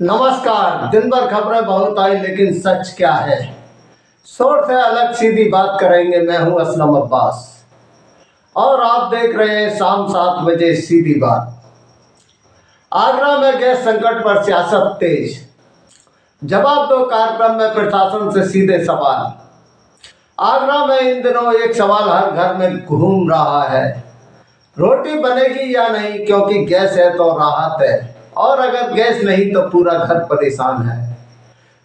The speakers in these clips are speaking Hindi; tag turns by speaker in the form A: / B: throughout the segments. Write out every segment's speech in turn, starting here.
A: नमस्कार। दिन भर खबरें बहुत आई लेकिन सच क्या है, शोर से अलग सीधी बात करेंगे। मैं हूं असलम अब्बास और आप देख रहे हैं शाम 7 बजे सीधी बात। आगरा में गैस संकट पर सियासत तेज, जवाब दो कार्यक्रम में प्रशासन से सीधे सवाल। आगरा में इन दिनों एक सवाल हर घर में घूम रहा है, रोटी बनेगी या नहीं, क्योंकि गैस है तो राहत है और अगर गैस नहीं तो पूरा घर परेशान है।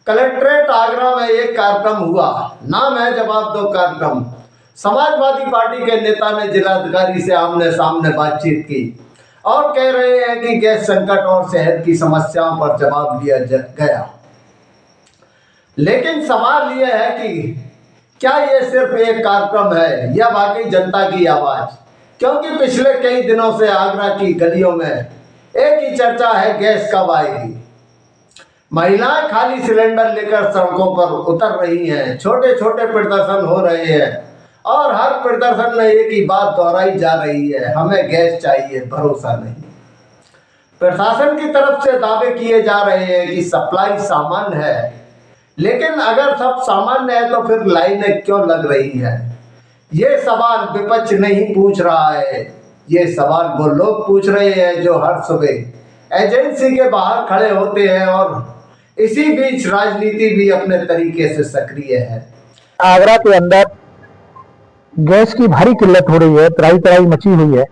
A: कलेक्ट्रेट आगरा में एक कार्यक्रम हुआ, नाम है जवाब दो कार्यक्रम। समाजवादी पार्टी के नेता ने जिलाधिकारी से आमने सामने बातचीत की और कह रहे हैं कि गैस संकट और शहर की समस्याओं पर जवाब दिया गया। लेकिन सवाल यह है कि क्या यह सिर्फ एक कार्यक्रम है या वाकई जनता की आवाज, क्योंकि पिछले कई दिनों से आगरा की गलियों में एक ही चर्चा है, गैस कब आएगी। महिलाएं खाली सिलेंडर लेकर सड़कों पर उतर रही हैं, छोटे छोटे प्रदर्शन हो रहे हैं और हर प्रदर्शन में एक ही बात दोहराई जा रही है, हमें गैस चाहिए, भरोसा नहीं। प्रशासन की तरफ से दावे किए जा रहे हैं कि सप्लाई सामान्य है, लेकिन अगर सब सामान्य है तो फिर लाइनें क्यों लग रही है? ये सवाल विपक्ष नहीं पूछ रहा है, ये सवाल वो लोग पूछ रहे हैं जो हर सुबह एजेंसी के बाहर खड़े होते हैं और इसी बीच राजनीति भी अपने तरीके से सक्रिय है।
B: आगरा के अंदर गैस की भारी किल्लत हो रही है, त्राही त्राही मची हुई है।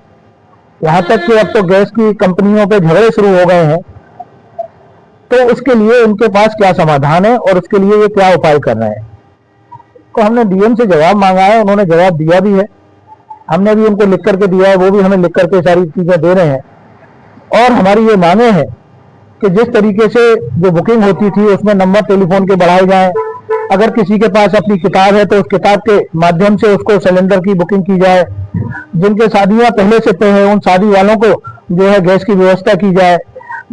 B: यहाँ तक कि अब तो गैस की कंपनियों पे झगड़े शुरू हो गए हैं। तो उसके लिए उनके पास क्या समाधान है और उसके लिए ये क्या उपाय कर रहे हैं, तो हमने डीएम से जवाब मांगा है, उन्होंने जवाब दिया भी है। हमने भी उनको लिख करके दिया है, वो भी हमें लिख करके सारी चीजें दे रहे हैं। और हमारी ये मांगे हैं कि जिस तरीके से जो बुकिंग होती थी उसमें नंबर टेलीफोन के बढ़ाए जाएं। अगर किसी के पास अपनी किताब है तो उस किताब के माध्यम से उसको सिलेंडर की बुकिंग की जाए। जिनके शादियां पहले से तय है उन शादी वालों को जो है गैस की व्यवस्था की जाए।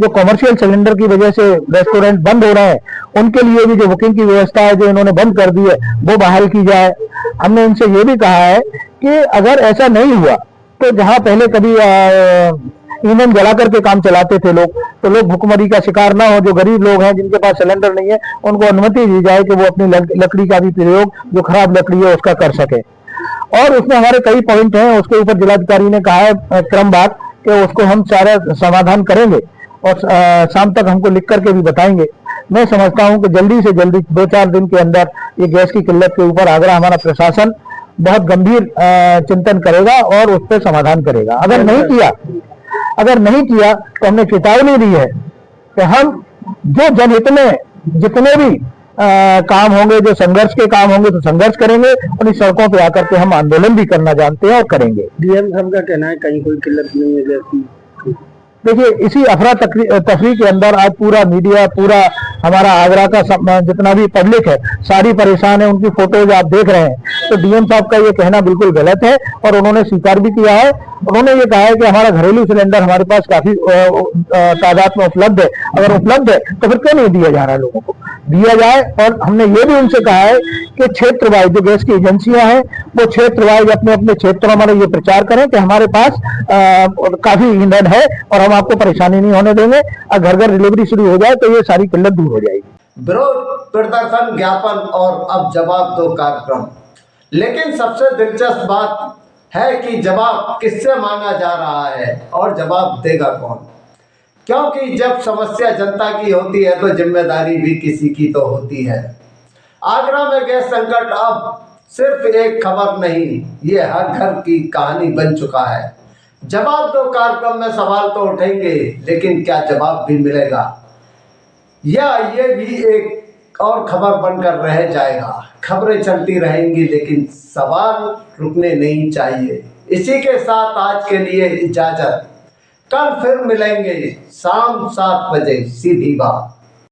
B: जो कमर्शियल सिलेंडर की वजह से रेस्टोरेंट बंद हो रहे हैं उनके लिए भी जो बुकिंग की व्यवस्था है जो इन्होंने बंद कर दी है वो बहाल की जाए। हमने इनसे ये भी कहा है कि अगर ऐसा नहीं हुआ तो जहां पहले कभी ईंधन जला करके काम चलाते थे लोग, तो लोग भुखमरी का शिकार ना हो। जो गरीब लोग हैं जिनके पास सिलेंडर नहीं है उनको अनुमति दी जाए कि वो अपनी लकड़ी का भी प्रयोग जो खराब लकड़ी है उसका कर सके। और उसमें हमारे कई पॉइंट हैं, उसके ऊपर जिलाधिकारी ने कहा है क्रमवार कि उसको हम सारा समाधान करेंगे और शाम तक हमको लिख करके भी बताएंगे। मैं समझता हूं कि जल्दी से जल्दी 2-4 दिन के अंदर ये गैस की किल्लत के ऊपर आगरा हमारा प्रशासन बहुत गंभीर चिंतन करेगा और उस पर समाधान करेगा। अगर नहीं किया तो हमने चेतावनी दी है कि हम जो जनहित में जितने भी काम होंगे, जो संघर्ष के काम होंगे तो संघर्ष करेंगे और इस सड़कों पे आकर के हम आंदोलन भी करना जानते हैं और करेंगे।
C: डीएम साहब का कहना है कहीं कोई किल्लत नहीं है गैस की।
B: देखिए, इसी अफरा तफरी के अंदर आज पूरा मीडिया, पूरा हमारा आगरा का जितना भी पब्लिक है सारी परेशान है। उनकी फोटोज आप देख रहे हैं, तो डीएम साहब का ये कहना बिल्कुल गलत है और उन्होंने स्वीकार भी किया है। उन्होंने ये कहा है कि हमारा घरेलू सिलेंडर हमारे पास काफी तादाद में उपलब्ध है। अगर उपलब्ध है तो फिर क्यों नहीं दिया जा रहा है, लोगों को दिया जाए। और हमने ये भी उनसे कहा है कि क्षेत्र वाइज जो गैस की एजेंसियां हैं वो क्षेत्र वाइज अपने अपने क्षेत्रों में ये प्रचार करें कि हमारे पास काफी ईंधन है और हम आपको परेशानी नहीं होने देंगे। और घर घर डिलीवरी शुरू हो जाए तो ये सारी किल्लत दूर हो जाएगी।
A: विरोध प्रदर्शन, ज्ञापन और अब जवाब दो कार्यक्रम। लेकिन सबसे दिलचस्प बात है कि जवाब किससे मांगा जा रहा है और जवाब देगा कौन, क्योंकि जब समस्या जनता की होती है तो जिम्मेदारी भी किसी की तो होती है। आगरा में गैस संकट अब सिर्फ एक खबर नहीं, ये हर घर की कहानी बन चुका है। जवाब दो कार्यक्रम में सवाल तो उठेंगे, लेकिन क्या जवाब भी मिलेगा या ये भी एक और खबर बनकर रह जाएगा? खबरें चलती रहेंगी लेकिन सवाल रुकने नहीं चाहिए। इसी के साथ आज के लिए इजाजत, कल फिर मिलेंगे शाम 7 बजे सीधी बात।